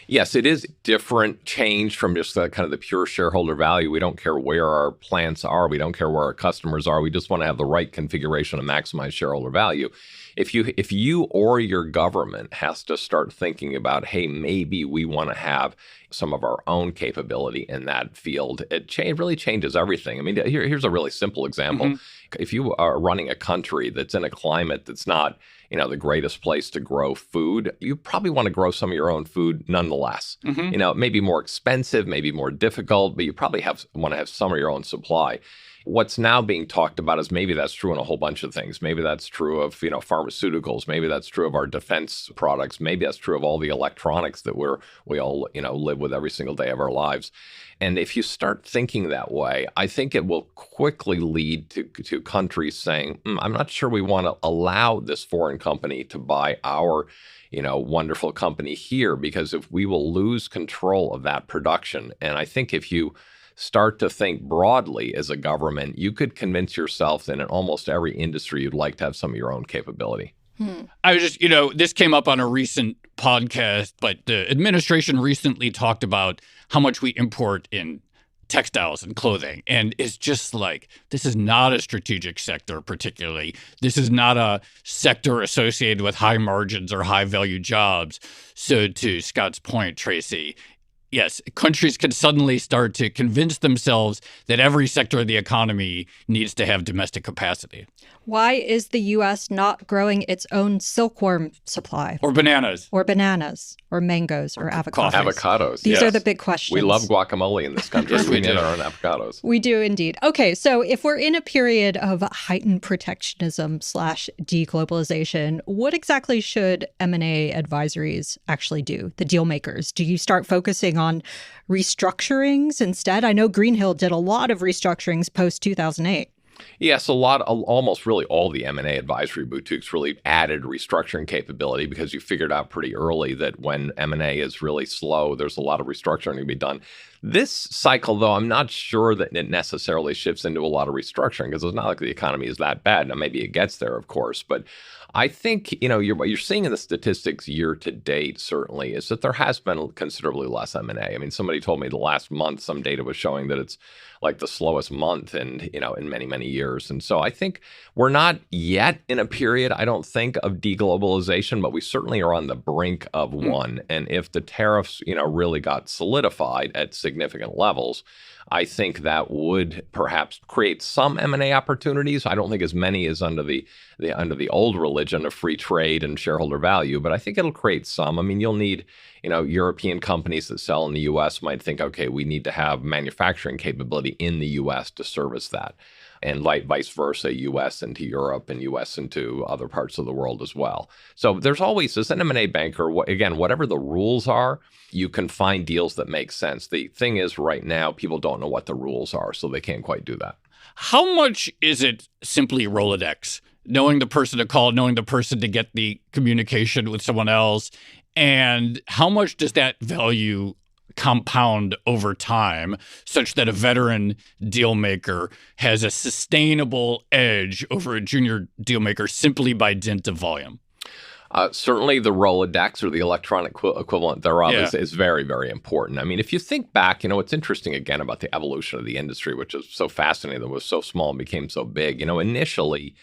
Yes, it is different change from just the kind of the pure shareholder value. We don't care where our plants are. We don't care where our customers are. We just want to have the right configuration to maximize shareholder value. If you or your government has to start thinking about, hey, maybe we want to have some of our own capability in that field, it really changes everything. I mean, here's a really simple example. If you are running a country that's in a climate that's not the greatest place to grow food, you probably want to grow some of your own food nonetheless. It may be more expensive, maybe more difficult, but you probably want to have some of your own supply. What's now being talked about is maybe that's true in a whole bunch of things. Maybe that's true of, pharmaceuticals. Maybe that's true of our defense products. Maybe that's true of all the electronics that we all, live with every single day of our lives. And if you start thinking that way, I think it will quickly lead to countries saying, I'm not sure we want to allow this foreign company to buy our wonderful company here, because if we will lose control of that production. And I think if you start to think broadly as a government, you could convince yourself that in almost every industry, you'd like to have some of your own capability. I was just, this came up on a recent podcast, but the administration recently talked about how much we import in textiles and clothing. And it's just like, this is not a strategic sector particularly. This is not a sector associated with high margins or high value jobs. So to Scott's point, Tracy, yes, countries can suddenly start to convince themselves that every sector of the economy needs to have domestic capacity. Why is the U.S. not growing its own silkworm supply? Or bananas. Or mangoes, or avocados. Avocados, These are the big questions. We love guacamole in this country. Yes, we need our own avocados. We do indeed. Okay, so if we're in a period of heightened protectionism / deglobalization, what exactly should M&A advisories actually do, the deal makers? Do you start focusing on restructurings instead? I know Greenhill did a lot of restructurings post-2008. Yes, almost really all the M&A advisory boutiques really added restructuring capability, because you figured out pretty early that when M&A is really slow, there's a lot of restructuring to be done. This cycle, though, I'm not sure that it necessarily shifts into a lot of restructuring, because it's not like the economy is that bad. Now, maybe it gets there, of course, but I think, what you're seeing in the statistics year to date, certainly, is that there has been considerably less M&A. I mean, somebody told me the last month, some data was showing that it's like the slowest month in many, many years. And so I think we're not yet in a period, I don't think, of deglobalization, but we certainly are on the brink of one. And if the tariffs, really got solidified at significant levels, I think that would perhaps create some M&A opportunities. I don't think as many as under the old religion of free trade and shareholder value, but I think it'll create some. I mean, you'll need, European companies that sell in the U.S. might think, okay, we need to have manufacturing capability in the U.S. to service that. And vice versa, U.S. into Europe and U.S. into other parts of the world as well. So there's always, as an M&A banker, again, whatever the rules are, you can find deals that make sense. The thing is, right now, people don't know what the rules are, so they can't quite do that. How much is it simply Rolodex? Knowing the person to call, knowing the person to get the communication with someone else, and how much does that value compound over time such that a veteran deal maker has a sustainable edge over a junior deal maker simply by dint of volume? Certainly the Rolodex, or the electronic equivalent thereof, is very, very important. I mean, if you think back, what's interesting again about the evolution of the industry, which is so fascinating, that was so small and became so big. Initially,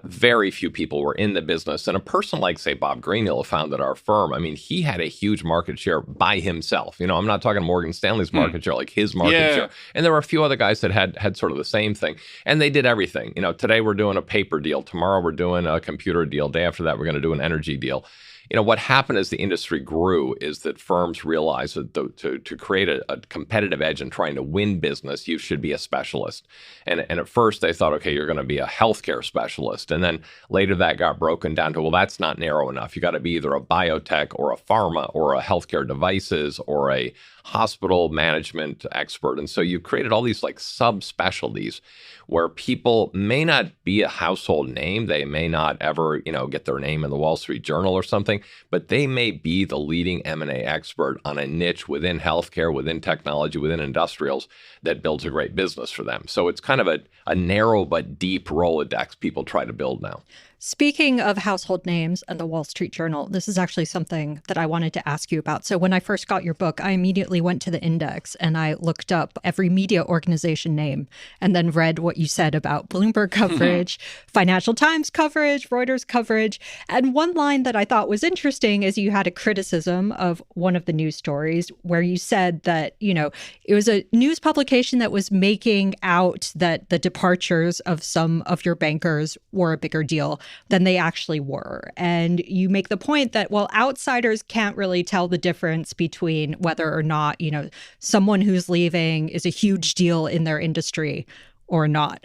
very few people were in the business. And a person like, say, Bob Greenhill, who founded our firm, I mean, he had a huge market share by himself. I'm not talking Morgan Stanley's market share, like his market share. And there were a few other guys that had sort of the same thing. And they did everything. Today we're doing a paper deal. Tomorrow we're doing a computer deal. Day after that, we're going to do an energy deal. What happened as the industry grew is that firms realized that to create a competitive edge in trying to win business, you should be a specialist. And at first they thought, okay, you're going to be a healthcare specialist. And then later that got broken down to, well, that's not narrow enough. You got to be either a biotech or a pharma or a healthcare devices or a hospital management expert. And so you created all these like subspecialties where people may not be a household name. They may not ever, get their name in the Wall Street Journal or something, but they may be the leading M&A expert on a niche within healthcare, within technology, within industrials that builds a great business for them. So it's kind of a narrow but deep Rolodex people try to build now. Speaking of household names and the Wall Street Journal, this is actually something that I wanted to ask you about. So when I first got your book, I immediately went to the index and I looked up every media organization name and then read what you said about Bloomberg coverage, Financial Times coverage, Reuters coverage. And one line that I thought was interesting is you had a criticism of one of the news stories where you said that, it was a news publication that was making out that the departures of some of your bankers were a bigger deal than they actually were. And you make the point that, well, outsiders can't really tell the difference between whether or not, someone who's leaving is a huge deal in their industry or not.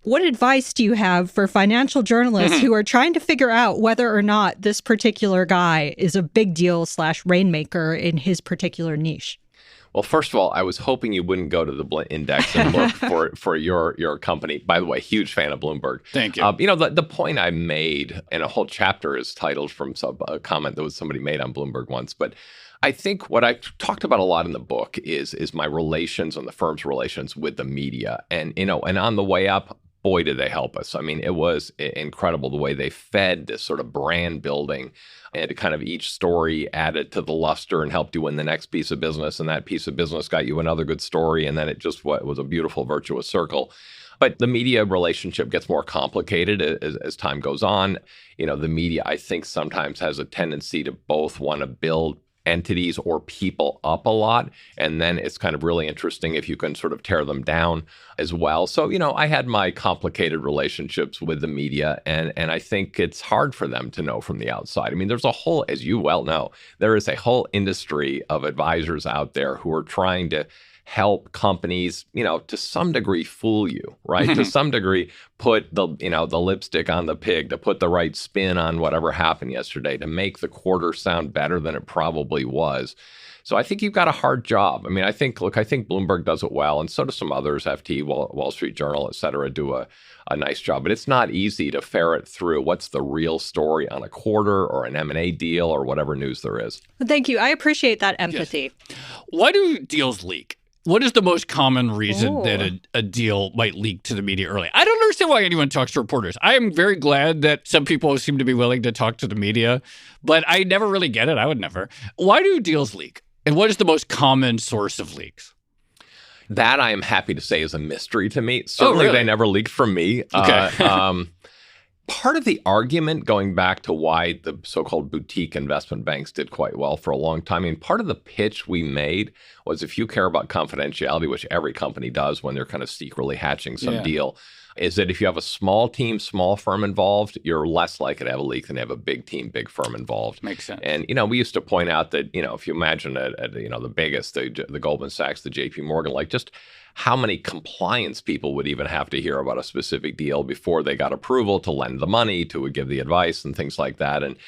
What advice do you have for financial journalists who are trying to figure out whether or not this particular guy is a big deal / rainmaker in his particular niche? Well, first of all, I was hoping you wouldn't go to the index and look for your company. By the way, huge fan of Bloomberg. Thank you. The point I made, and a whole chapter is titled from a comment that somebody made on Bloomberg once. But I think what I talked about a lot in the book is my relations and the firm's relations with the media, and on the way up, boy, did they help us. I mean, it was incredible the way they fed this sort of brand building, and kind of each story added to the luster and helped you win the next piece of business. And that piece of business got you another good story. And then it just was a beautiful, virtuous circle. But the media relationship gets more complicated as time goes on. The media, I think, sometimes has a tendency to both want to build entities or people up a lot. And then it's kind of really interesting if you can sort of tear them down as well. So, I had my complicated relationships with the media, and I think it's hard for them to know from the outside. I mean, there's a whole, as you well know, there is a whole industry of advisors out there who are trying to help companies, to some degree fool you, right? To some degree, put the lipstick on the pig, to put the right spin on whatever happened yesterday, to make the quarter sound better than it probably was. So I think you've got a hard job. I mean, I think Bloomberg does it well, and so do some others, FT, Wall Street Journal, et cetera, do a nice job. But it's not easy to ferret through what's the real story on a quarter or an M&A deal or whatever news there is. Well, thank you. I appreciate that empathy. Yes. Why do deals leak? What is the most common reason that a deal might leak to the media early? I don't understand why anyone talks to reporters. I am very glad that some people seem to be willing to talk to the media, but I never really get it. I would never. Why do deals leak? And what is the most common source of leaks? That, I am happy to say, is a mystery to me. Certainly, really? They never leaked from me. Okay. Part of the argument, going back to why the so-called boutique investment banks did quite well for a long time, I mean, part of the pitch we made was, if you care about confidentiality, which every company does when they're kind of secretly hatching some deal, is that if you have a small team, small firm involved, you're less likely to have a leak than have a big team, big firm involved. Makes sense. And, we used to point out that, if you imagine the biggest, the Goldman Sachs, the JP Morgan, like just how many compliance people would even have to hear about a specific deal before they got approval to lend the money, to give the advice and things like that. And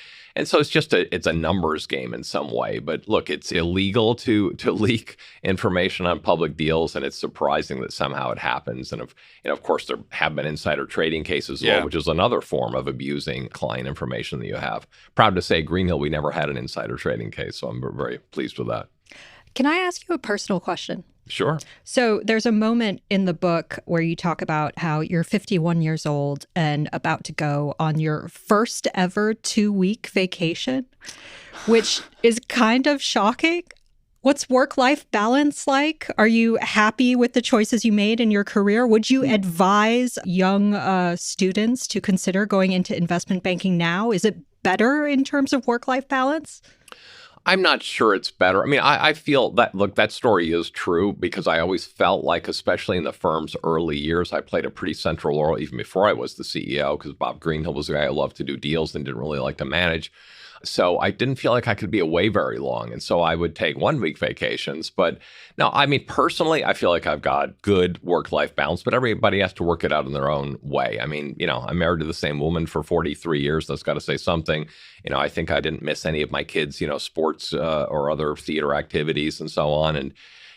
so it's a numbers game in some way. But look, it's illegal to leak information on public deals, and it's surprising that somehow it happens. And of course, there have been insider trading cases as well, which is another form of abusing client information that you have. Proud to say, Greenhill, we never had an insider trading case, so I'm very pleased with that. Can I ask you a personal question? Sure. So there's a moment in the book where you talk about how you're 51 years old and about to go on your first ever 2-week vacation, which is kind of shocking. What's work-life balance like? Are you happy with the choices you made in your career? Would you advise young students to consider going into investment banking now? Is it better in terms of work-life balance? I'm not sure it's better. I mean, I feel that, look, that story is true because I always felt like, especially in the firm's early years, I played a pretty central role even before I was the CEO, because Bob Greenhill was a guy who loved to do deals and didn't really like to manage. So I didn't feel like I could be away very long. And so I would take 1-week vacations. But no, I mean, personally, I feel like I've got good work-life balance, but everybody has to work it out in their own way. I mean, I'm married to the same woman for 43 years. That's got to say something. I think I didn't miss any of my kids', sports or other theater activities and so on. And,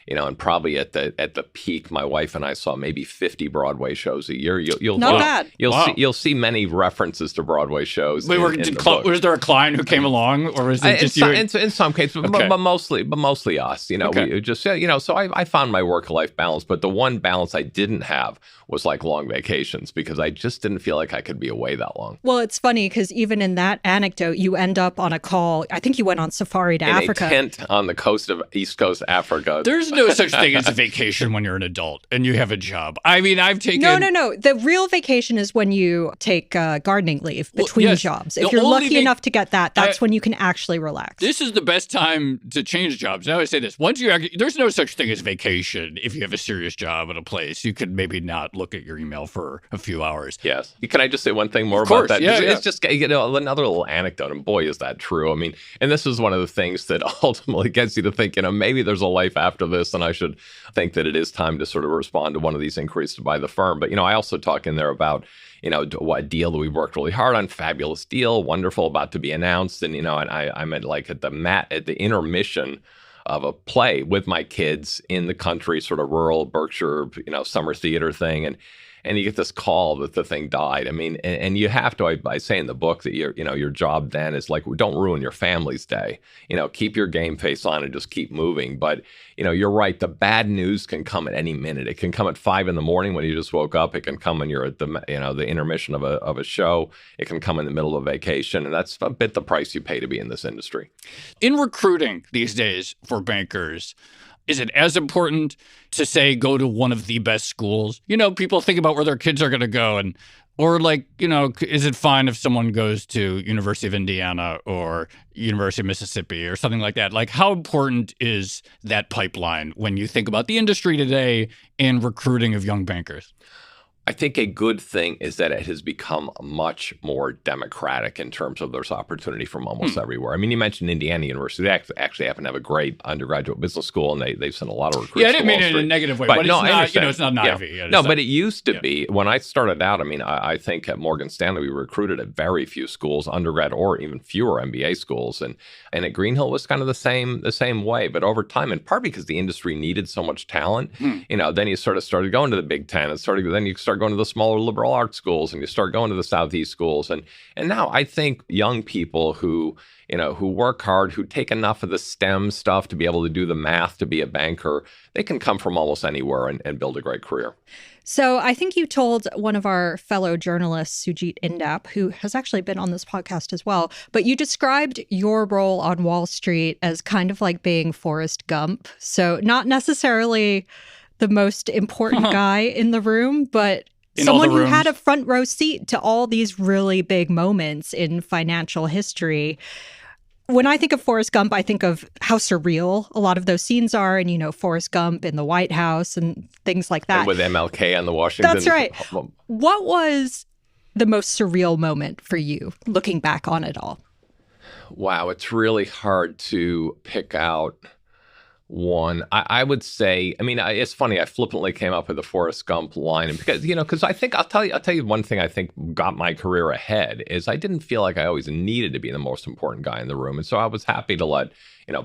And probably at the peak, my wife and I saw maybe 50 Broadway shows a year. You'll Not bad. You'll see many references to Broadway shows. Was there a client who came along, or was it just you? In some cases, Okay. but mostly us. Okay. We just so I found my work-life balance, but the one balance I didn't have was like long vacations because I just didn't feel like I could be away that long. Well, it's funny because even in that anecdote, you end up on a call. I think you went on safari to Africa. A tent on the East Coast Africa. There's no such thing as a vacation when you're an adult and you have a job. I mean, I've taken... No. The real vacation is when you take gardening leave between jobs. If you're lucky enough to get that, that's when you can actually relax. This is the best time to change jobs. Now I say this. There's no such thing as vacation if you have a serious job at a place. You could maybe not look at your email for a few hours. Yes. Can I just say one thing more about that? It's just another little anecdote, and boy, is that true. I mean, and this is one of the things that ultimately gets you to think, maybe there's a life after this, and I should think that it is time to sort of respond to one of these inquiries by the firm. But, I also talk in there about, what deal that we worked really hard on, fabulous deal, wonderful, about to be announced. And, I'm at the intermission of a play with my kids in the country, sort of rural Berkshire, summer theater thing. And you get this call that the thing died. I mean, and you have to, I say in the book that your job then is like, don't ruin your family's day. Keep your game face on and just keep moving. But, you're right. The bad news can come at any minute. It can come at 5 a.m. when you just woke up. It can come when you're at the intermission of a show. It can come in the middle of vacation. And that's a bit the price you pay to be in this industry. In recruiting these days for bankers, is it as important to say go to one of the best schools? People think about where their kids are going to go, is it fine if someone goes to University of Indiana or University of Mississippi or something like that? Like, how important is that pipeline when you think about the industry today and recruiting of young bankers? I think a good thing is that it has become much more democratic in terms of there's opportunity from almost everywhere. I mean, you mentioned Indiana University. They actually happen to have a great undergraduate business school, and they've sent a lot of recruits. Yeah, I didn't mean it in a negative way, but it's not, it's not an Ivy. No, but it used to be. When I started out, I mean, I think at Morgan Stanley, we recruited at very few schools, undergrad or even fewer MBA schools. And at Greenhill was kind of the same way. But over time, in part because the industry needed so much talent, then you sort of started going to the Big Ten, and then you start going to the smaller liberal arts schools, and you start going to the Southeast schools. And now I think young people who work hard, who take enough of the STEM stuff to be able to do the math to be a banker, they can come from almost anywhere and build a great career. So I think you told one of our fellow journalists, Sujit Indap, who has actually been on this podcast as well, but you described your role on Wall Street as kind of like being Forest Gump. So not necessarily the most important guy in the room, but someone who had a front row seat to all these really big moments in financial history. When I think of Forrest Gump, I think of how surreal a lot of those scenes are, and, Forrest Gump in the White House and things like that. And with MLK on the Washington. That's right. What was the most surreal moment for you, looking back on it all? Wow, it's really hard to pick out one. I would say, I mean, it's funny. I flippantly came up with the Forrest Gump line, and because I think I'll tell you one thing I think got my career ahead is I didn't feel like I always needed to be the most important guy in the room, and so I was happy to let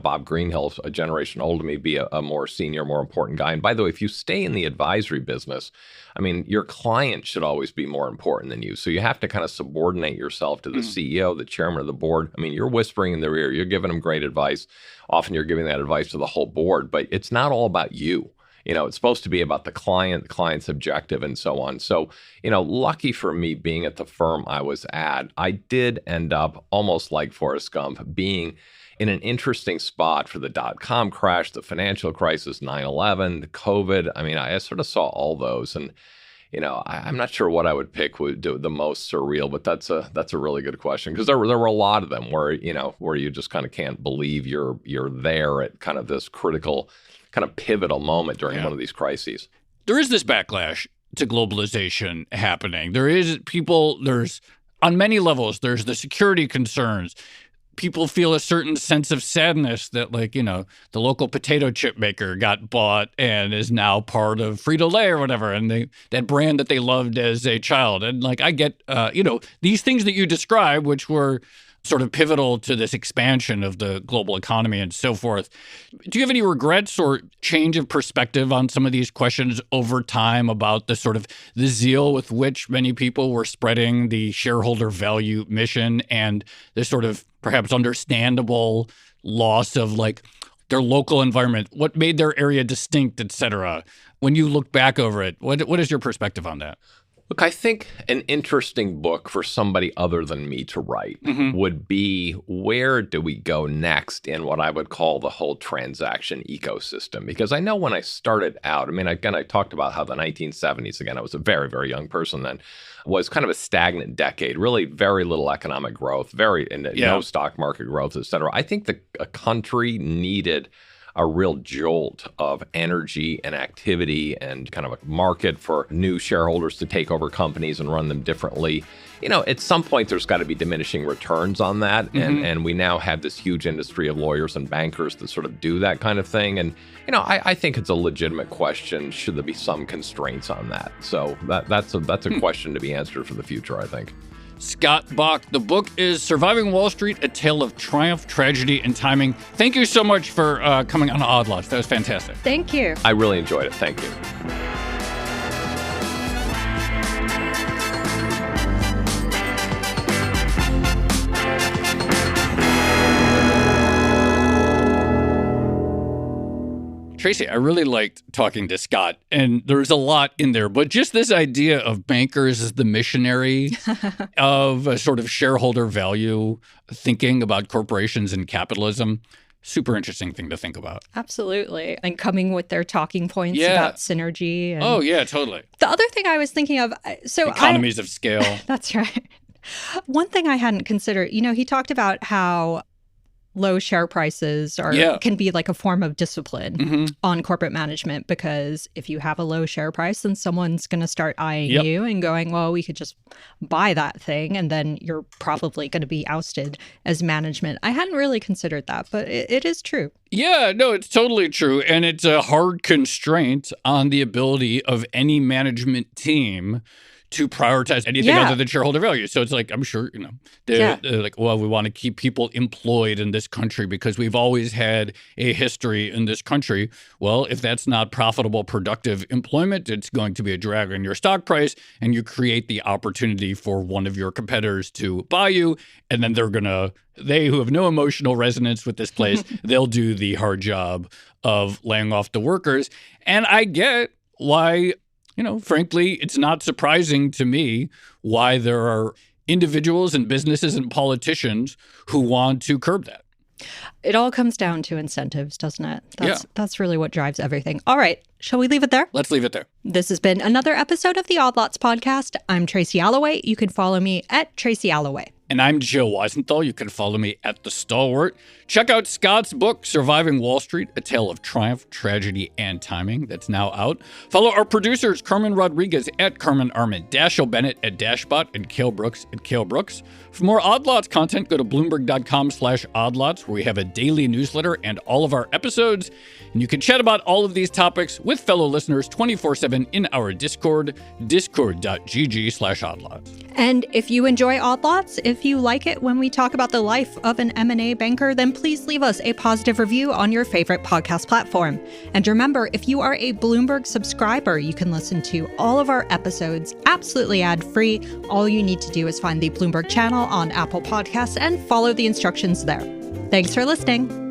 Bob Greenhill, a generation older than me, be a more senior, more important guy. And by the way, if you stay in the advisory business, I mean, your client should always be more important than you. So you have to kind of subordinate yourself to the CEO, the chairman of the board. I mean, you're whispering in their ear, you're giving them great advice. Often you're giving that advice to the whole board, but it's not all about you. It's supposed to be about the client's objective and so on. So, lucky for me being at the firm I was at, I did end up almost like Forrest Gump being in an interesting spot for the dot-com crash, the financial crisis, 9/11, the COVID. I mean, I sort of saw all those, and I'm not sure what I would pick would do the most surreal, but that's a really good question, because there were a lot of them where you just kind of can't believe you're there at kind of this critical, kind of pivotal moment during one of these crises. There is this backlash to globalization happening. There's on many levels, there's the security concerns. People feel a certain sense of sadness that, the local potato chip maker got bought and is now part of Frito-Lay or whatever, and that brand that they loved as a child. And I get, these things that you describe, which were sort of pivotal to this expansion of the global economy and so forth. Do you have any regrets or change of perspective on some of these questions over time about the sort of the zeal with which many people were spreading the shareholder value mission and the sort of perhaps understandable loss of like their local environment, what made their area distinct, et cetera? When you look back over it, what is your perspective on that? Look, I think an interesting book for somebody other than me to write would be, where do we go next in what I would call the whole transaction ecosystem? Because I know when I started out, I mean, again, I talked about how the 1970s, again, I was a very, very young person then, was kind of a stagnant decade, really very little economic growth, no stock market growth, et cetera. I think a country needed a real jolt of energy and activity and kind of a market for new shareholders to take over companies and run them differently. You know, at some point, there's got to be diminishing returns on that. And we now have this huge industry of lawyers and bankers that sort of do that kind of thing. And, you know, I think it's a legitimate question. Should there be some constraints on that? So that's a question to be answered for the future, I think. Scott Bok. The book is Surviving Wall Street, A Tale of Triumph, Tragedy, and Timing. Thank you so much for coming on Odd Lots. That was fantastic. Thank you. I really enjoyed it. Thank you. Tracy, I really liked talking to Scott, and there's a lot in there, but just this idea of bankers as the missionary of a sort of shareholder value thinking about corporations and capitalism, super interesting thing to think about. Absolutely. And coming with their talking points about synergy. And oh, yeah, totally. The other thing I was thinking of, economies of scale. That's right. One thing I hadn't considered, you know, he talked about how low share prices can be like a form of discipline on corporate management, because if you have a low share price, then someone's going to start eyeing you and going, well, we could just buy that thing, and then you're probably going to be ousted as management. I hadn't really considered that, but it is true. Yeah, no, it's totally true. And it's a hard constraint on the ability of any management team to prioritize anything other than shareholder value. So it's like, I'm sure, you know, they're like, well, we want to keep people employed in this country because we've always had a history in this country. Well, if that's not profitable, productive employment, it's going to be a drag on your stock price, and you create the opportunity for one of your competitors to buy you, and then they who have no emotional resonance with this place, they'll do the hard job of laying off the workers. And I get why, you know, frankly, it's not surprising to me why there are individuals and businesses and politicians who want to curb that. It all comes down to incentives, doesn't it? That's really what drives everything. All right. Shall we leave it there? Let's leave it there. This has been another episode of the Odd Lots podcast. I'm Tracy Alloway. You can follow me at Tracy Alloway. And I'm Joe Weisenthal. You can follow me at The Stalwart. Check out Scott's book, Surviving Wall Street, A Tale of Triumph, Tragedy, and Timing. That's now out. Follow our producers, Carmen Rodriguez at Carmen Arment, Dashiell Bennett at Dashbot, and Cale Brooks at Cale Brooks. For more Odd Lots content, go to Bloomberg.com/oddlots, where we have a daily newsletter and all of our episodes. And you can chat about all of these topics with fellow listeners 24/7 in our Discord, discord.gg/oddlots. And if you enjoy Odd Lots, if you like it when we talk about the life of an M&A banker, then please leave us a positive review on your favorite podcast platform. And remember, if you are a Bloomberg subscriber, you can listen to all of our episodes absolutely ad-free. All you need to do is find the Bloomberg channel on Apple Podcasts and follow the instructions there. Thanks for listening.